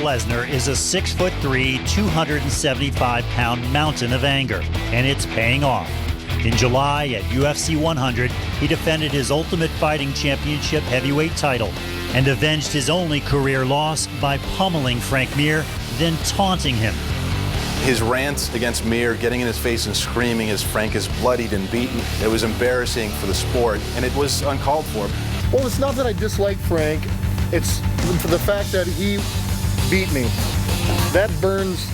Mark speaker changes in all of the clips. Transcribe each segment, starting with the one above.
Speaker 1: Lesnar is a 6'3", 275-pound mountain of anger, and it's paying off. In July at UFC 100, he defended his Ultimate Fighting Championship heavyweight title and avenged his only career loss by pummeling Frank Mir, then taunting him.
Speaker 2: His rants against Mir, getting in his face and screaming as Frank is bloodied and beaten, it was embarrassing for the sport, and it was uncalled for.
Speaker 3: Well, it's not that I dislike Frank. It's for the fact that he beat me. That burns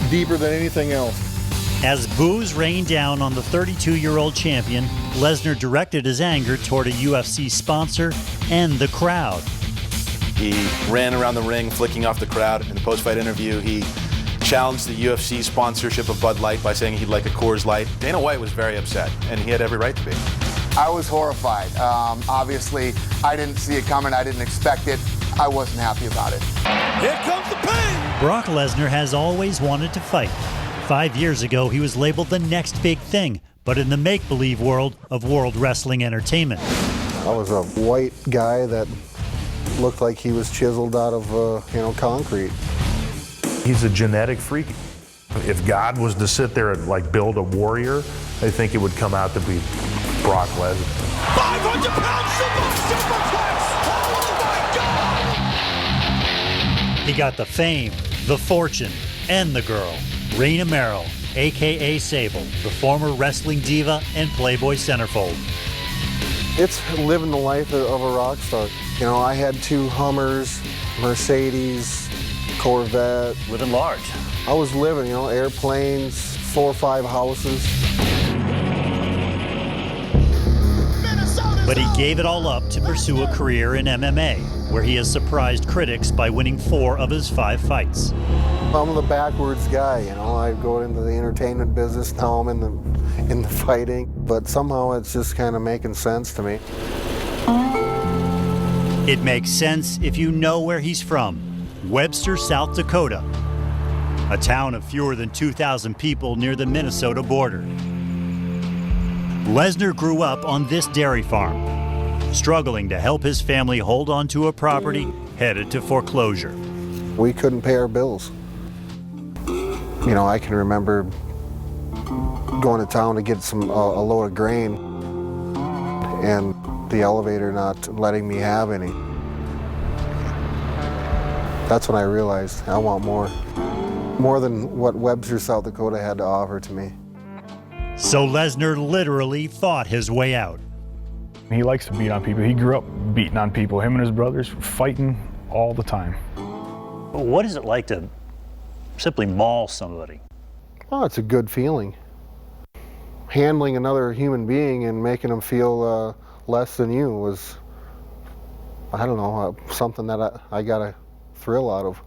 Speaker 3: deeper than anything else.
Speaker 1: As boos rained down on the 32-year-old champion, Lesnar directed his anger toward a UFC sponsor and the crowd.
Speaker 2: He ran around the ring, flicking off the crowd. In the post-fight interview, he challenged the UFC sponsorship of Bud Light by saying he'd like a Coors Light. Dana White was very upset, and he had every right to be.
Speaker 4: I was horrified. Obviously, I didn't see it coming. I didn't expect it. I wasn't happy about it.
Speaker 5: Here comes the pain!
Speaker 1: Brock Lesnar has always wanted to fight. 5 years ago, he was labeled the next big thing, but in the make-believe world of World Wrestling Entertainment.
Speaker 3: I was a white guy that looked like he was chiseled out of, concrete.
Speaker 6: He's a genetic freak. If God was to sit there and build a warrior, I think it would come out to be Brock Lesnar.
Speaker 5: 500-pound superplex! Oh my God!
Speaker 1: He got the fame, the fortune, and the girl. Raina Merrill, a.k.a. Sable, the former wrestling diva and Playboy centerfold.
Speaker 3: It's living the life of a rock star. I had 2 Hummers, Mercedes, Corvette.
Speaker 1: Living large.
Speaker 3: I was living, airplanes, 4 or 5 houses.
Speaker 1: But he gave it all up to pursue a career in MMA, where he has surprised critics by winning 4 of his 5 fights.
Speaker 3: I'm the backwards guy, I go into the entertainment business, now I'm in the fighting, but somehow it's just kind of making sense to me.
Speaker 1: It makes sense if you know where he's from, Webster, South Dakota, a town of fewer than 2,000 people near the Minnesota border. Lesnar grew up on this dairy farm, struggling to help his family hold on to a property headed to foreclosure.
Speaker 3: We couldn't pay our bills. I can remember going to town to get a load of grain and the elevator not letting me have any. That's when I realized I want more than what Webster, South Dakota had to offer to me.
Speaker 1: So Lesnar literally fought his way out.
Speaker 7: He likes to beat on people. He grew up beating on people. Him and his brothers were fighting all the time.
Speaker 1: What is it like to simply maul somebody?
Speaker 3: Oh, it's a good feeling. Handling another human being and making them feel less than you was, something that I got a thrill out of.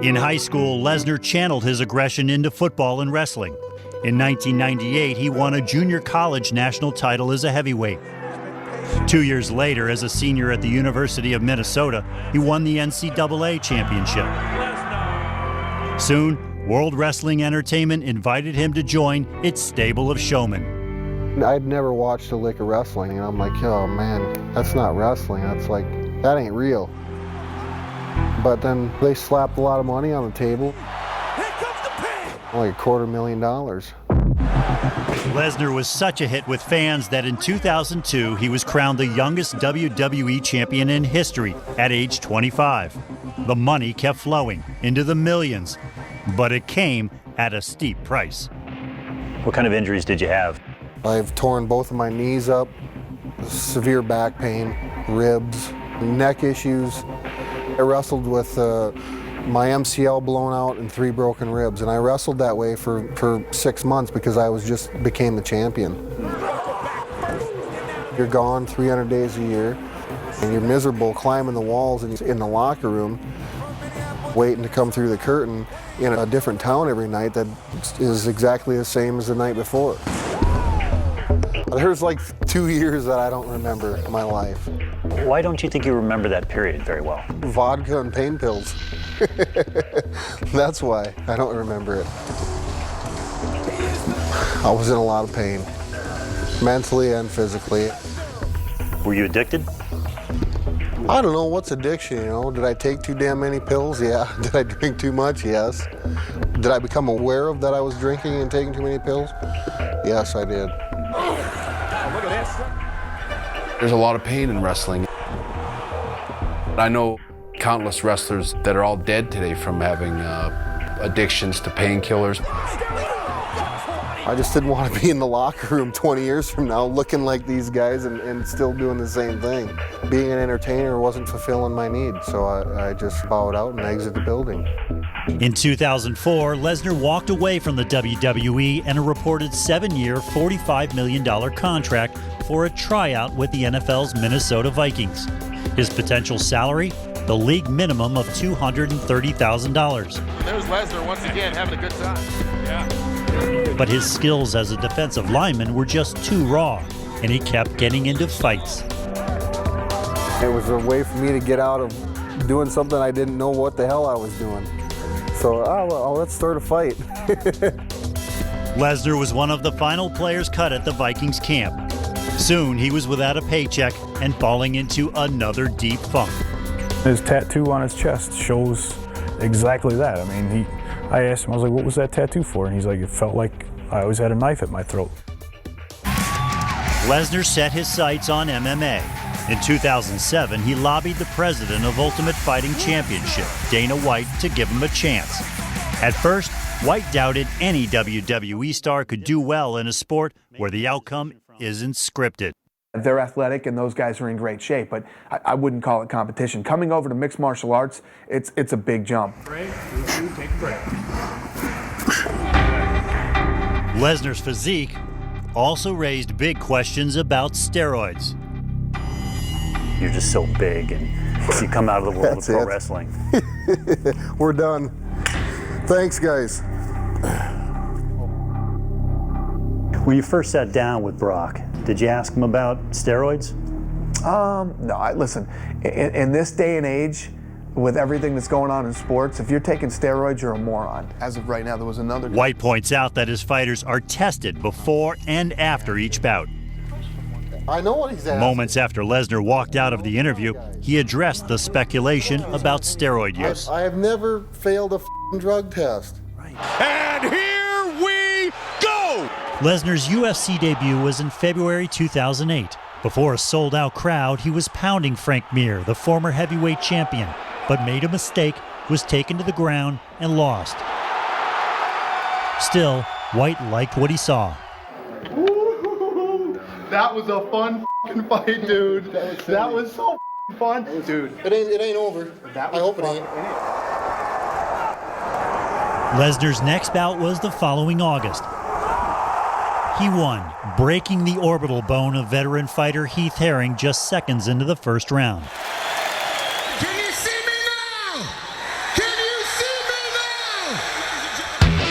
Speaker 1: In high school, Lesnar channeled his aggression into football and wrestling. In 1998, he won a junior college national title as a heavyweight. 2 years later, as a senior at the University of Minnesota, he won the NCAA championship. Soon, World Wrestling Entertainment invited him to join its stable of showmen.
Speaker 3: I'd never watched a lick of wrestling, and I'm like, oh man, that's not wrestling. That ain't real. But then they slapped a lot of money on the table.
Speaker 5: Here comes the pain!
Speaker 3: Like $250,000.
Speaker 1: Lesnar was such a hit with fans that in 2002, he was crowned the youngest WWE champion in history at age 25. The money kept flowing into the millions, but it came at a steep price. What kind of injuries did you have?
Speaker 3: I've torn both of my knees up, severe back pain, ribs, neck issues. I wrestled with my MCL blown out and 3 broken ribs, and I wrestled that way for 6 months because I became the champion. You're gone 300 days a year, and you're miserable climbing the walls and in the locker room, waiting to come through the curtain in a different town every night that is exactly the same as the night before. There's 2 years that I don't remember in my life.
Speaker 1: Why don't you think you remember that period very well?
Speaker 3: Vodka and pain pills. That's why I don't remember it. I was in a lot of pain, mentally and physically.
Speaker 1: Were you addicted?
Speaker 3: I don't know, what's addiction, you know? Did I take too damn many pills? Yeah. Did I drink too much? Yes. Did I become aware of that I was drinking and taking too many pills? Yes, I did.
Speaker 5: Look at this.
Speaker 8: There's a lot of pain in wrestling. I know countless wrestlers that are all dead today from having addictions to painkillers.
Speaker 3: I just didn't want to be in the locker room 20 years from now looking like these guys and still doing the same thing. Being an entertainer wasn't fulfilling my needs, so I just bowed out and exited the building.
Speaker 1: In 2004, Lesnar walked away from the WWE and a reported 7-year, $45 million contract for a tryout with the NFL's Minnesota Vikings. His potential salary? The league minimum of $230,000.
Speaker 9: There's Lesnar once again having a good time. Yeah.
Speaker 1: But his skills as a defensive lineman were just too raw, and he kept getting into fights.
Speaker 3: It was a way for me to get out of doing something I didn't know what the hell I was doing. So, let's start a fight.
Speaker 1: Lesnar was one of the final players cut at the Vikings camp. Soon, he was without a paycheck and falling into another deep funk.
Speaker 7: His tattoo on his chest shows exactly that. I mean, I asked him, I was like, what was that tattoo for? And he's like, it felt like I always had a knife at my throat.
Speaker 1: Lesnar set his sights on MMA. In 2007, he lobbied the president of Ultimate Fighting Championship, Dana White, to give him a chance. At first, White doubted any WWE star could do well in a sport where the outcome isn't scripted.
Speaker 10: They're athletic and those guys are in great shape, but I wouldn't call it competition. Coming over to mixed martial arts, it's a big jump.
Speaker 5: Break, take a break.
Speaker 1: Lesnar's physique also raised big questions about steroids. You're just so big, and you come out of the world of pro wrestling.
Speaker 3: We're done. Thanks, guys.
Speaker 1: When you first sat down with Brock, did you ask him about steroids?
Speaker 10: No, listen, in this day and age, with everything that's going on in sports, if you're taking steroids, you're a moron.
Speaker 4: As of right now, there was another.
Speaker 1: White points out that his fighters are tested before and after each bout.
Speaker 3: I know what he's asking.
Speaker 1: Moments after Lesnar walked out of the interview, he addressed the speculation about steroid use.
Speaker 3: I have never failed a drug test.
Speaker 5: And here we go!
Speaker 1: Lesnar's UFC debut was in February 2008. Before a sold-out crowd, he was pounding Frank Mir, the former heavyweight champion, but made a mistake, was taken to the ground, and lost. Still, White liked what he saw.
Speaker 4: That was a fun fight, dude. That was so fun, dude.
Speaker 3: It ain't over. I hope it ain't.
Speaker 1: Lesnar's next bout was the following August. He won, breaking the orbital bone of veteran fighter Heath Herring just seconds into the first round.
Speaker 5: Can you see me now? Can you see me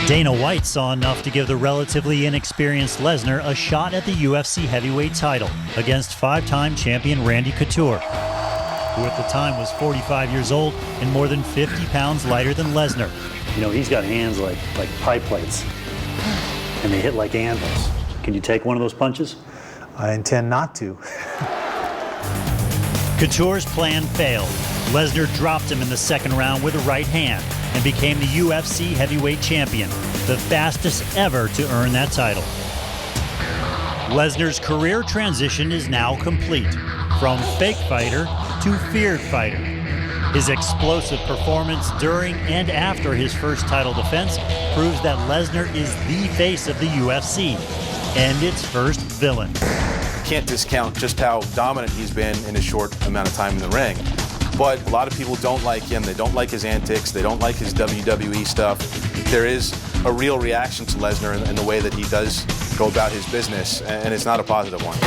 Speaker 5: now?
Speaker 1: Dana White saw enough to give the relatively inexperienced Lesnar a shot at the UFC heavyweight title against 5-time champion Randy Couture, who at the time was 45 years old and more than 50 pounds lighter than Lesnar. You know, he's got hands like pie plates, and they hit like anvils. Can you take one of those punches?
Speaker 11: I intend not to.
Speaker 1: Couture's plan failed. Lesnar dropped him in the second round with a right hand and became the UFC heavyweight champion, the fastest ever to earn that title. Lesnar's career transition is now complete, from fake fighter to feared fighter. His explosive performance during and after his first title defense proves that Lesnar is the face of the UFC and its first villain.
Speaker 2: Can't discount just how dominant he's been in a short amount of time in the ring. But a lot of people don't like him. They don't like his antics. They don't like his WWE stuff. There is a real reaction to Lesnar in the way that he does go about his business, and it's not a positive one.